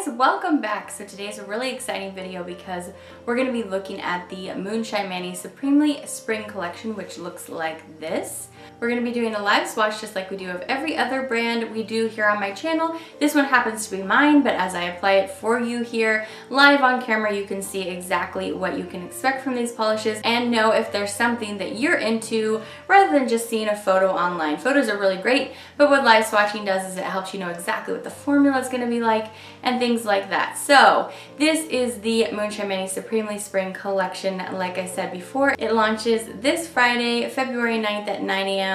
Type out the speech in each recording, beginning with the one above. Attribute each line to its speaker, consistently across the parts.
Speaker 1: guys, welcome back. So today's a really exciting video because we're going to be looking at the Moonshine Manny Supremely Spring Collection, which looks like this. We're going to be doing a live swatch just like we do of every other brand we do here on my channel. This one happens to be mine, but as I apply it for you here live on camera, you can see exactly what you can expect from these polishes and know if there's something that you're into rather than just seeing a photo online. Photos are really great, but what live swatching does is it helps you know exactly what the formula is going to be like and things like that. So this is the Moonshine Manny Supremely Spring Collection. Like I said before, it launches this Friday, February 9th at 9 a.m.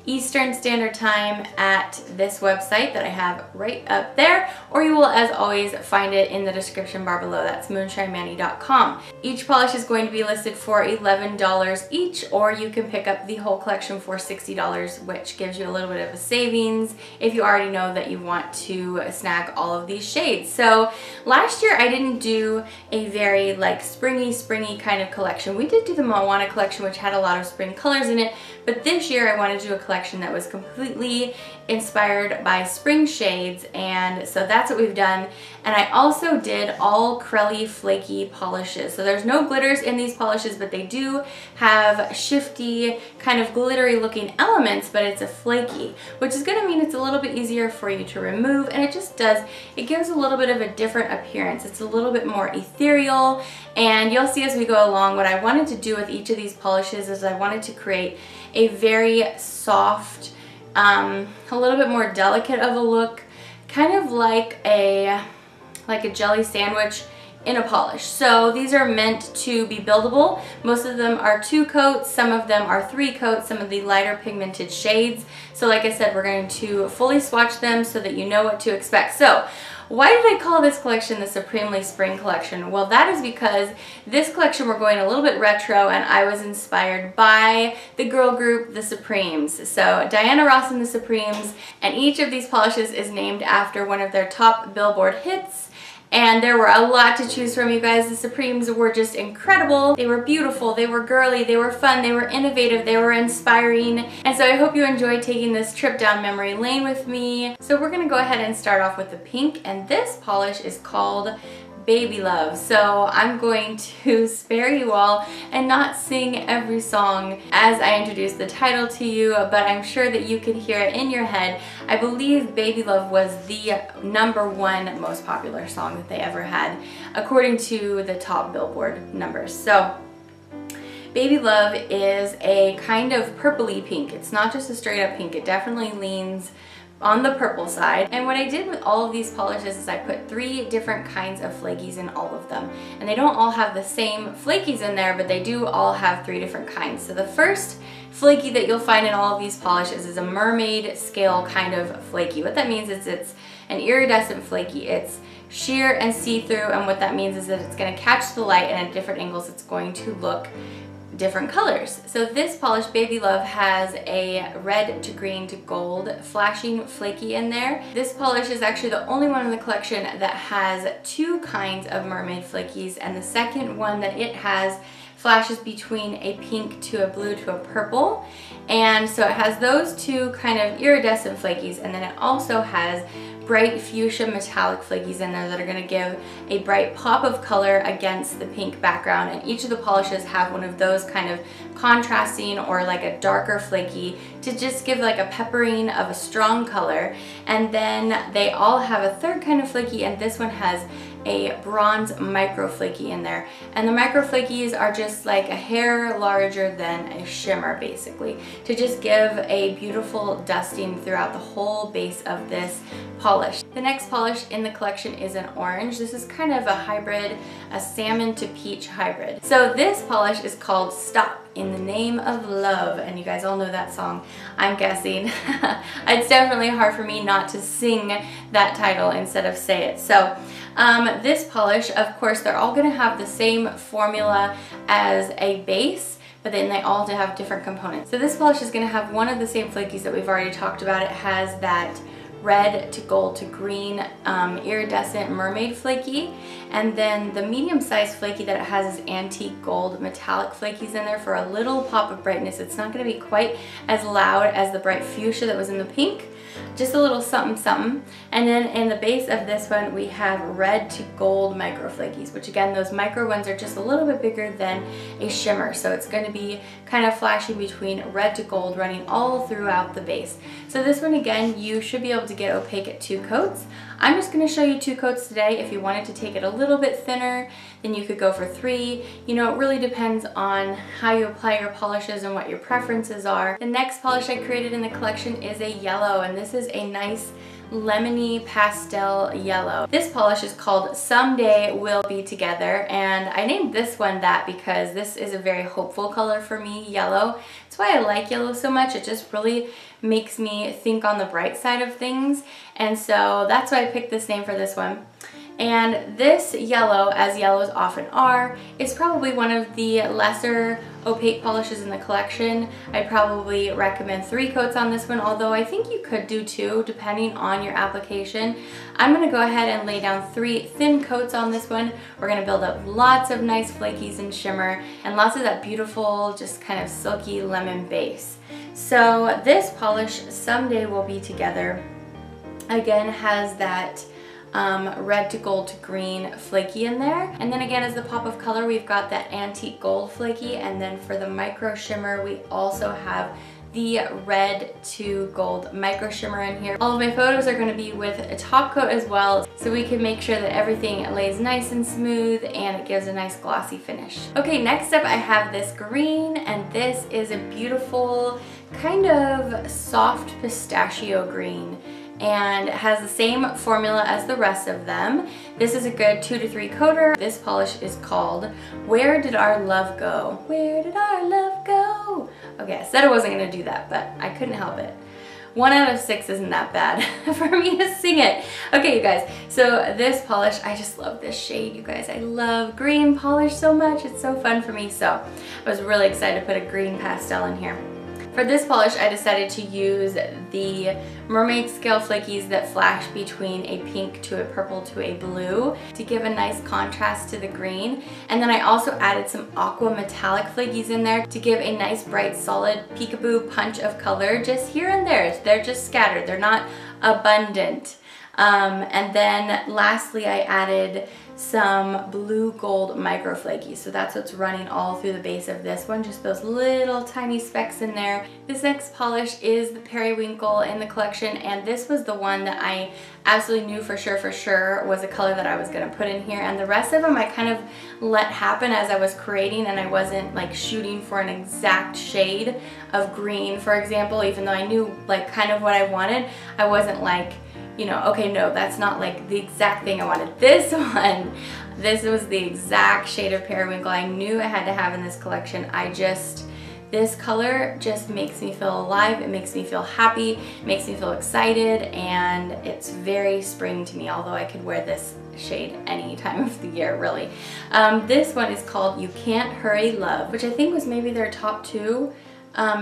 Speaker 1: Eastern Standard Time at this website that I have right up there, or you will, as always, find it in the description bar below. That's moonshinemanny.com. Each polish is going to be listed for $11 each, or you can pick up the whole collection for $60, which gives you a little bit of a savings if you already know that you want to snag all of these shades. So last year I didn't do a very like springy kind of collection. We did do the Moana collection, which had a lot of spring colors in it, but this year I wanted to do a collection that was completely inspired by spring shades, and so that's what we've done. And I also did all crelly flaky polishes. So there's no glitters in these polishes, but they do have shifty kind of glittery looking elements, but it's a flaky, which is going to mean it's a little bit easier for you to remove, and it just does, it gives a little bit of a different appearance. It's a little bit more ethereal, and you'll see as we go along what I wanted to do with each of these polishes is I wanted to create a very soft, a little bit more delicate of a look, kind of like a jelly sandwich in a polish. So these are meant to be buildable. Most of them are 2 coats, some of them are 3 coats, some of the lighter pigmented shades. So like I said, we're going to fully swatch them so that you know what to expect. So why did I call this collection the Supremely Spring Collection? Well, that is because this collection we're going a little bit retro, and I was inspired by the girl group The Supremes. So Diana Ross and The Supremes, and each of these polishes is named after one of their top Billboard hits. And there were a lot to choose from, you guys. The Supremes were just incredible. They were beautiful, they were girly, they were fun, they were innovative, they were inspiring. And so I hope you enjoyed taking this trip down memory lane with me. So we're gonna go ahead and start off with the pink, and this polish is called Baby Love. So I'm going to spare you all and not sing every song as I introduce the title to you, but I'm sure that you can hear it in your head. I believe Baby Love was the #1 most popular song that they ever had, according to the top Billboard numbers. So Baby Love is a kind of purpley pink. It's not just a straight up pink. It definitely leans on the purple side. And what I did with all of these polishes is I put 3 different kinds of flakies in all of them. And they don't all have the same flakies in there, but they do all have 3 different kinds. So the first flaky that you'll find in all of these polishes is a mermaid scale kind of flaky. What that means is it's an iridescent flaky. It's sheer and see-through, and what that means is that it's going to catch the light, and at different angles it's going to look different colors. So this polish, Baby Love, has a red to green to gold flashing flaky in there. This polish is actually the only one in the collection that has 2 kinds of mermaid flakies, and the second one that it has flashes between a pink to a blue to a purple. And so it has those 2 kind of iridescent flakies, and then it also has bright fuchsia metallic flakies in there that are going to give a bright pop of color against the pink background, and each of the polishes have one of those kind of contrasting or like a darker flaky to just give like a peppering of a strong color. And then they all have a third kind of flaky, and this one has a bronze micro flaky in there. And the micro flakies are just like a hair larger than a shimmer, basically, to just give a beautiful dusting throughout the whole base of this polish. The next polish in the collection is an orange. This is kind of a hybrid, a salmon to peach hybrid. So this polish is called Stop in the Name of Love, and you guys all know that song, I'm guessing. It's definitely hard for me not to sing that title instead of say it. So this polish, of course, they're all going to have the same formula as a base, but then they all have different components. So this polish is going to have one of the same flakies that we've already talked about. It has that red to gold to green iridescent mermaid flaky, and then the medium-sized flaky that it has is antique gold metallic flakies in there for a little pop of brightness. It's not going to be quite as loud as the bright fuchsia that was in the pink, just a little something something. And then in the base of this one, we have red to gold micro flakies, which again, those micro ones are just a little bit bigger than a shimmer. So it's going to be kind of flashing between red to gold, running all throughout the base. So this one, again, you should be able to get opaque at 2 coats. I'm just going to show you 2 coats today. If you wanted to take it a little bit thinner, then you could go for 3. You know, it really depends on how you apply your polishes and what your preferences are. The next polish I created in the collection is a yellow, and this is a nice lemony pastel yellow. This polish is called Someday We'll Be Together, and I named this one that because this is a very hopeful color for me, yellow. That's why I like yellow so much. It just really makes me think on the bright side of things, and so that's why I picked this name for this one. And this yellow, as yellows often are, is probably one of the lesser opaque polishes in the collection. I'd probably recommend 3 coats on this one, although I think you could do 2 depending on your application. I'm going to go ahead and lay down 3 thin coats on this one. We're going to build up lots of nice flakies and shimmer and lots of that beautiful, just kind of silky lemon base. So this polish, Someday We'll Be Together, again has that red to gold to green flaky in there. And then again, as the pop of color, we've got that antique gold flaky. And then for the micro shimmer, we also have the red to gold micro shimmer in here. All of my photos are going to be with a top coat as well, so we can make sure that everything lays nice and smooth and it gives a nice glossy finish. Okay, next up I have this green, and this is a beautiful kind of soft pistachio green, and it has the same formula as the rest of them. This is a good 2 to 3 coater. This polish is called Where Did Our Love Go? Where did our love go? Okay, I said I wasn't gonna do that, but I couldn't help it. 1 out of 6 isn't that bad for me to sing it. Okay, you guys, so this polish, I just love this shade, you guys. I love green polish so much. It's so fun for me, so I was really excited to put a green pastel in here. For this polish, I decided to use the mermaid scale flakies that flash between a pink to a purple to a blue to give a nice contrast to the green. And then I also added some aqua metallic flakies in there to give a nice bright solid peekaboo punch of color just here and there. They're just scattered, they're not abundant. And then lastly, I added some blue gold micro flakies. So that's what's running all through the base of this one, just those little tiny specks in there. This next polish is the Periwinkle in the collection, and this was the one that I absolutely knew for sure was a color that I was gonna put in here. And the rest of them I kind of let happen as I was creating, and I wasn't like shooting for an exact shade of green, for example, even though I knew like kind of what I wanted. I wasn't like, you know, okay, no, that's not like the exact thing I wanted. This one, this was the exact shade of Periwinkle I knew I had to have in this collection. This color just makes me feel alive, it makes me feel happy, it makes me feel excited, and it's very spring to me, although I could wear this shade any time of the year, really. This one is called You Can't Hurry Love, which I think was maybe their top 2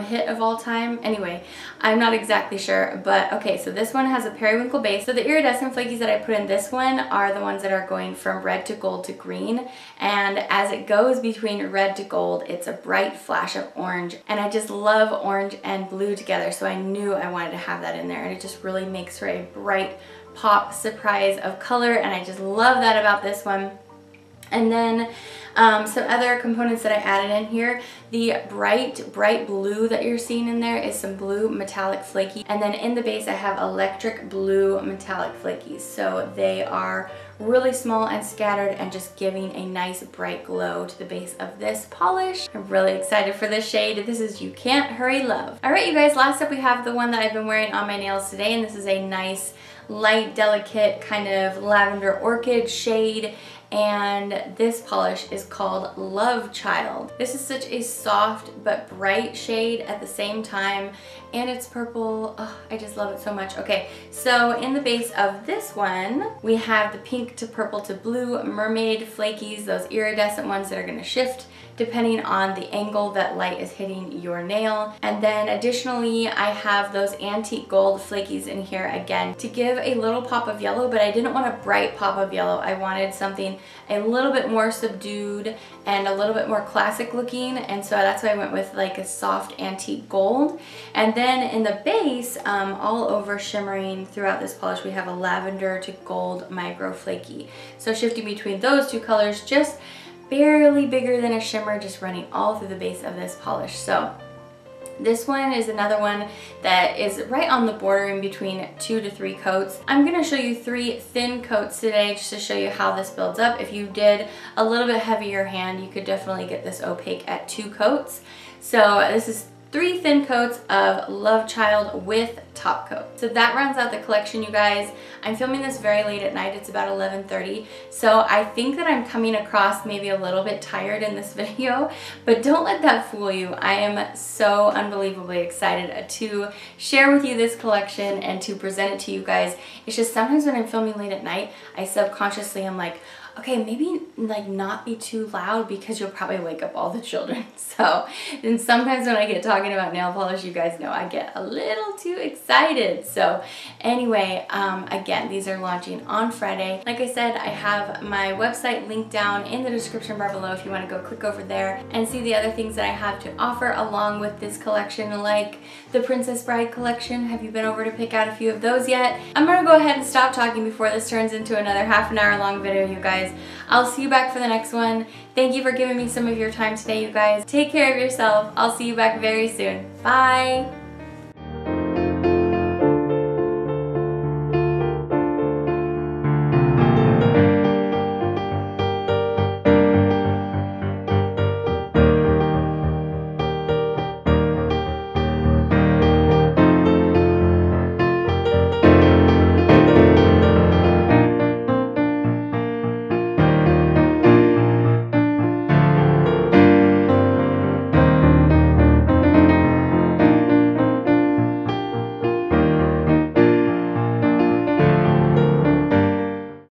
Speaker 1: hit of all time. Anyway, I'm not exactly sure, but okay, so this one has a periwinkle base. So the iridescent flakies that I put in this one are the ones that are going from red to gold to green, and as it goes between red to gold, it's a bright flash of orange, and I just love orange and blue together, so I knew I wanted to have that in there, and it just really makes for a bright pop surprise of color, and I just love that about this one. And then some other components that I added in here, the bright blue that you're seeing in there is some blue metallic flaky. And then in the base I have electric blue metallic flakies. So they are really small and scattered and just giving a nice bright glow to the base of this polish. I'm really excited for this shade. This is You Can't Hurry Love. All right, you guys, last up we have the one that I've been wearing on my nails today, and this is a nice light, delicate kind of lavender orchid shade. And this polish is called Love Child. This is such a soft but bright shade at the same time, and it's purple. Oh, I just love it so much. Okay, so in the base of this one, we have the pink to purple to blue mermaid flakies, those iridescent ones that are gonna shift depending on the angle that light is hitting your nail. And then additionally, I have those antique gold flakies in here again to give a little pop of yellow, but I didn't want a bright pop of yellow. I wanted something a little bit more subdued and a little bit more classic looking, and so that's why I went with like a soft antique gold. And then in the base, all over shimmering throughout this polish, we have a lavender to gold micro flaky. So shifting between those two colors, just barely bigger than a shimmer, just running all through the base of this polish. So this one is another one that is right on the border in between 2 to 3 coats. I'm going to show you 3 thin coats today just to show you how this builds up. If you did a little bit heavier hand, you could definitely get this opaque at 2 coats. So this is 3 thin coats of Love Child with top coat. So that rounds out the collection, you guys. I'm filming this very late at night. It's about 11:30. So I think that I'm coming across maybe a little bit tired in this video, but don't let that fool you. I am so unbelievably excited to share with you this collection and to present it to you guys. It's just sometimes when I'm filming late at night, I subconsciously am like, okay, maybe like not be too loud because you'll probably wake up all the children. So then sometimes when I get talking about nail polish, you guys know I get a little too excited. So anyway, again, these are launching on Friday. Like I said, I have my website linked down in the description bar below if you want to go click over there and see the other things that I have to offer along with this collection, like the Princess Bride collection. Have you been over to pick out a few of those yet? I'm gonna go ahead and stop talking before this turns into another half an hour long video, you guys. I'll see you back for the next one. Thank you for giving me some of your time today, you guys. Take care of yourself. I'll see you back very soon. Bye.